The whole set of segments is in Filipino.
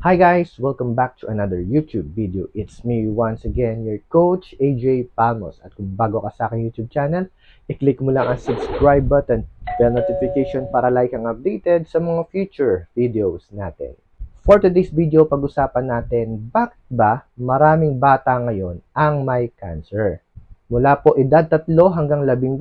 Hi guys! Welcome back to another YouTube video. It's me once again, your coach, AJ Palmos. At kung bago ka sa aking YouTube channel, i-click mo lang ang subscribe button, bell notification para like ang updated sa mga future videos natin. For today's video, pag-usapan natin, bakit ba maraming bata ngayon ang may cancer? Mula po edad 3 hanggang 12,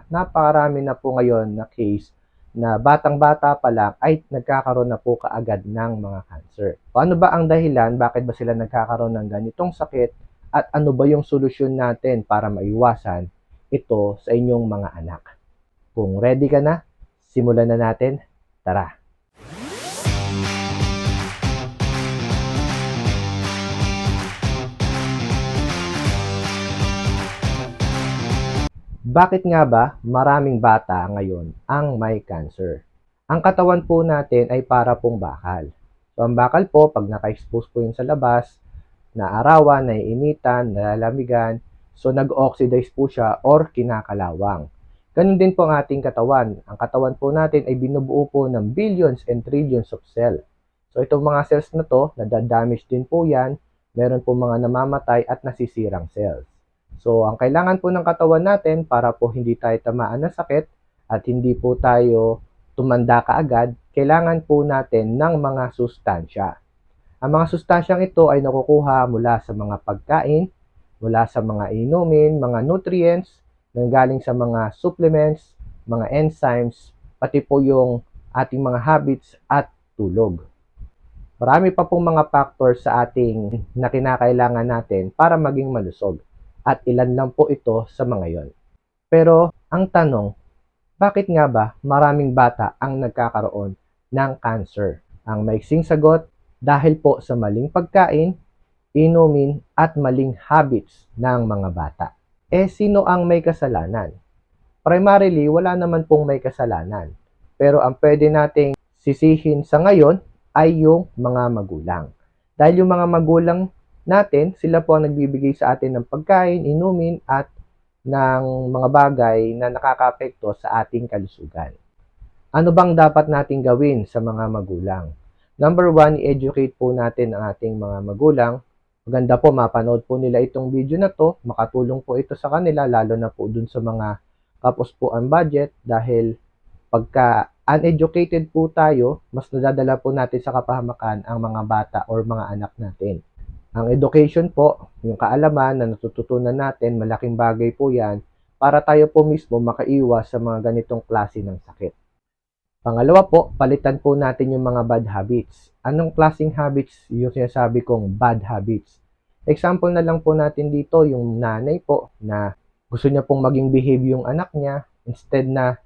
napakarami na po ngayon na case na batang-bata pa lang ay nagkakaroon na po kaagad ng mga cancer. Ano ba ang dahilan? Bakit ba sila nagkakaroon ng ganitong sakit? At ano ba yung solusyon natin para maiwasan ito sa inyong mga anak? Kung ready ka na, simulan na natin. Tara! Bakit nga ba maraming bata ngayon ang may cancer? Ang katawan po natin ay para pong bakal. So, ang bakal po, pag naka-expose po yun sa labas, naarawan, naiinitan, nalalamigan, so nag-oxidize po siya or kinakalawang. Ganun din po ang ating katawan. Ang katawan po natin ay binubuo po ng billions and trillions of cells. So, itong mga cells na to, nadadamage din po yan, meron po mga namamatay at nasisirang cells. So, ang kailangan po ng katawan natin para po hindi tayo tamaan ng sakit at hindi po tayo tumanda kaagad, kailangan po natin ng mga sustansya. Ang mga sustansyang ito ay nakukuha mula sa mga pagkain, mula sa mga inumin, mga nutrients, nanggaling sa mga supplements, mga enzymes, pati po yung ating mga habits at tulog. Marami pa pong mga factors sa ating na kinakailangan natin para maging malusog. At ilan lang po ito sa mga yon. Pero ang tanong, bakit nga ba maraming bata ang nagkakaroon ng cancer? Ang maiksing sagot, dahil po sa maling pagkain, inumin at maling habits ng mga bata. Sino ang may kasalanan? Primarily, wala naman pong may kasalanan. Pero ang pwede nating sisihin sa ngayon ay yung mga magulang. Dahil yung mga magulang natin, sila po ang nagbibigay sa atin ng pagkain, inumin at ng mga bagay na nakakaapekto sa ating kalusugan. Ano bang dapat nating gawin sa mga magulang? Number one, i-educate po natin ang ating mga magulang. Maganda po, mapanood po nila itong video na to. Makatulong po ito sa kanila, lalo na po dun sa mga kapos po ang budget dahil pagka uneducated po tayo, mas nadadala po natin sa kapahamakan ang mga bata or mga anak natin. Ang education po, yung kaalaman na natututunan natin, malaking bagay po yan para tayo po mismo makaiwas sa mga ganitong klase ng sakit. Pangalawa po, palitan po natin yung mga bad habits. Anong klaseng habits yung sinasabi kong bad habits? Example na lang po natin dito, yung nanay po na gusto niya pong maging behave yung anak niya, instead na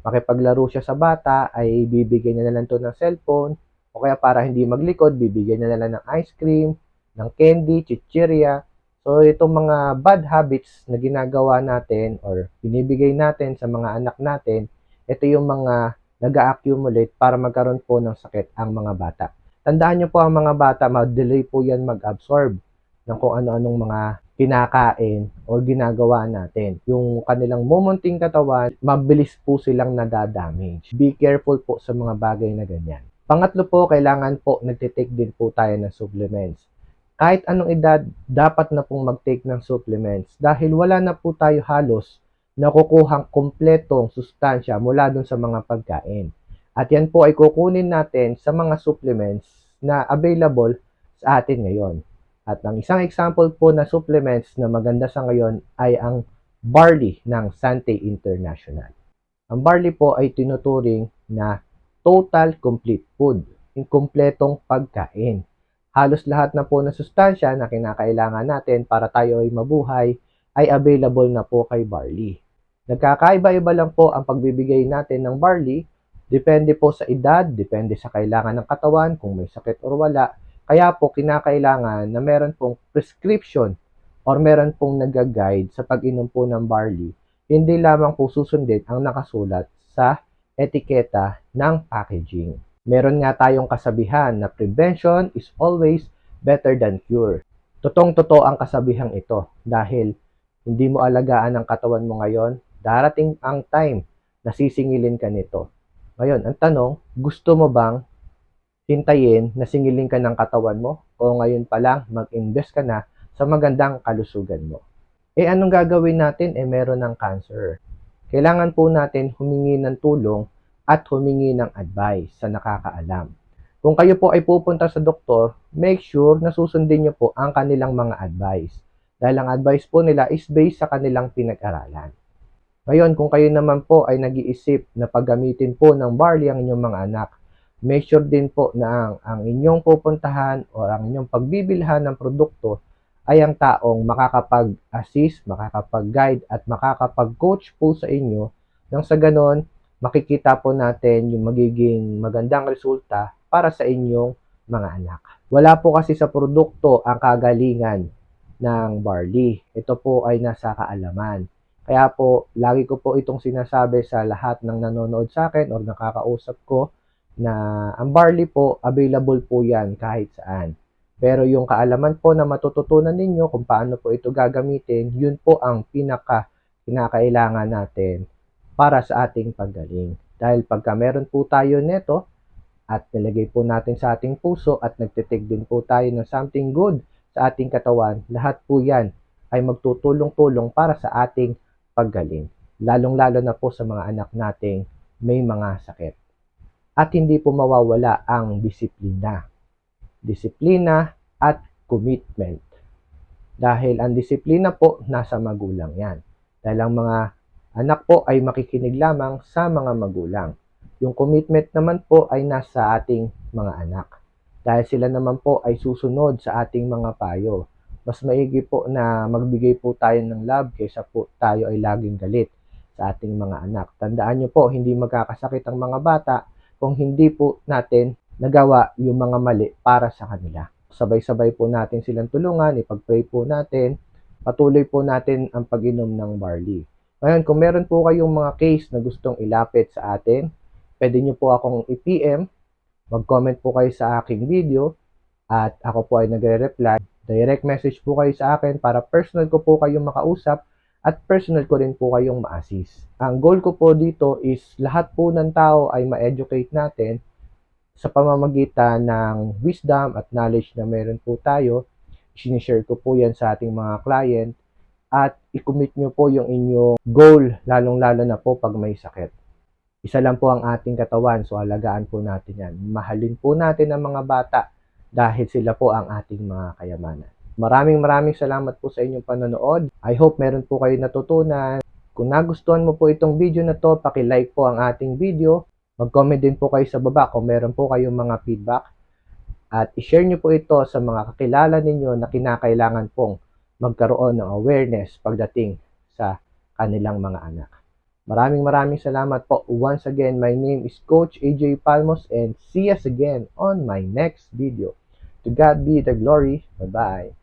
makipaglaro siya sa bata, ay bibigyan niya na lang to ng cellphone, o kaya para hindi maglikod, bibigyan niya na lang ng ice cream, ng candy, chichirya. So, itong mga bad habits na ginagawa natin or binibigay natin sa mga anak natin, ito yung mga nag-accumulate para magkaroon po ng sakit ang mga bata. Tandaan nyo po ang mga bata, ma-delay po yan mag-absorb ng kung ano-anong mga kinakain o ginagawa natin. Yung kanilang mumunting katawan, mabilis po silang nadadamage. Be careful po sa mga bagay na ganyan. Pangatlo po, kailangan po nagtitake din po tayo ng supplements. Kahit anong edad, dapat na pong mag-take ng supplements dahil wala na po tayo halos nakukuhang kumpletong sustansya mula dun sa mga pagkain. At yan po ay kukunin natin sa mga supplements na available sa atin ngayon. At ang isang example po na supplements na maganda sa ngayon ay ang barley ng Sante International. Ang barley po ay tinuturing na total complete food, yung kumpletong pagkain. Halos lahat na po ng sustansya na kinakailangan natin para tayo ay mabuhay ay available na po kay barley. Nagkakaiba-iba lang po ang pagbibigay natin ng barley, depende po sa edad, depende sa kailangan ng katawan, kung may sakit or wala. Kaya po kinakailangan na meron pong prescription or meron pong nag-guide sa pag-inom po ng barley. Hindi lamang po susundin ang nakasulat sa etiketa ng packaging. Meron nga tayong kasabihan na prevention is always better than cure. Totoo ang kasabihang ito dahil hindi mo alagaan ang katawan mo ngayon, darating ang time na sisingilin ka nito. Ngayon, ang tanong, gusto mo bang hintayin na singilin ka ng katawan mo o ngayon pa lang mag-invest ka na sa magandang kalusugan mo. Anong gagawin natin? Meron ng cancer. Kailangan po natin humingi ng tulong at humingi ng advice sa nakakaalam. Kung kayo po ay pupunta sa doktor, make sure na susundin niyo po ang kanilang mga advice. Dahil ang advice po nila is based sa kanilang pinag-aralan. Ngayon, kung kayo naman po ay nag-iisip na paggamitin po ng barley ang inyong mga anak, make sure din po na ang inyong pupuntahan o ang inyong pagbibilhan ng produkto ay ang taong makakapag-assist, makakapag-guide at makakapag-coach po sa inyo nang sa ganon makikita po natin yung magiging magandang resulta para sa inyong mga anak. Wala po kasi sa produkto ang kagalingan ng barley. Ito po ay nasa kaalaman. Kaya po, lagi ko po itong sinasabi sa lahat ng nanonood sa akin or nakakausap ko na ang barley po, available po yan kahit saan. Pero yung kaalaman po na matututunan ninyo kung paano po ito gagamitin, yun po ang kinakailangan natin para sa ating paggaling. Dahil pagka meron po tayo neto at nilagay po natin sa ating puso at nagtitig din po tayo ng something good sa ating katawan, lahat po yan ay magtutulong-tulong para sa ating paggaling. Lalong-lalo na po sa mga anak nating may mga sakit. At hindi po mawawala ang disiplina. Disiplina at commitment. Dahil ang disiplina po nasa magulang yan. Dahil ang mga anak po ay makikinig lamang sa mga magulang. Yung commitment naman po ay nasa ating mga anak. Dahil sila naman po ay susunod sa ating mga payo. Mas maigi po na magbigay po tayo ng love kaysa po tayo ay laging galit sa ating mga anak. Tandaan nyo po, hindi magkakasakit ang mga bata kung hindi po natin nagawa yung mga mali para sa kanila. Sabay-sabay po natin silang tulungan, ipag-pray po natin, patuloy po natin ang pag-inom ng barley. Ngayon, kung meron po kayong mga case na gustong ilapit sa atin, pwede nyo po akong i-PM, mag-comment po kayo sa aking video, at ako po ay nagre-reply. Direct message po kayo sa akin para personal ko po kayong makausap at personal ko rin po kayong ma-assist. Ang goal ko po dito is lahat po ng tao ay ma-educate natin sa pamamagitan ng wisdom at knowledge na meron po tayo. Sinishare ko po yan sa ating mga client at i-commit nyo po yung inyong goal, lalong-lalo na po pag may sakit. Isa lang po ang ating katawan, so alagaan po natin yan. Mahalin po natin ang mga bata dahil sila po ang ating mga kayamanan. Maraming salamat po sa inyong panonood. I hope meron po kayo natutunan. Kung nagustuhan mo po itong video na to, paki-like po ang ating video. Mag-comment din po kayo sa baba kung meron po kayong mga feedback. At i-share nyo po ito sa mga kakilala ninyo na kinakailangan pong magkaroon ng awareness pagdating sa kanilang mga anak. Maraming salamat po. Once again, my name is Coach AJ Palmos and see us again on my next video. To God be the glory. Bye-bye.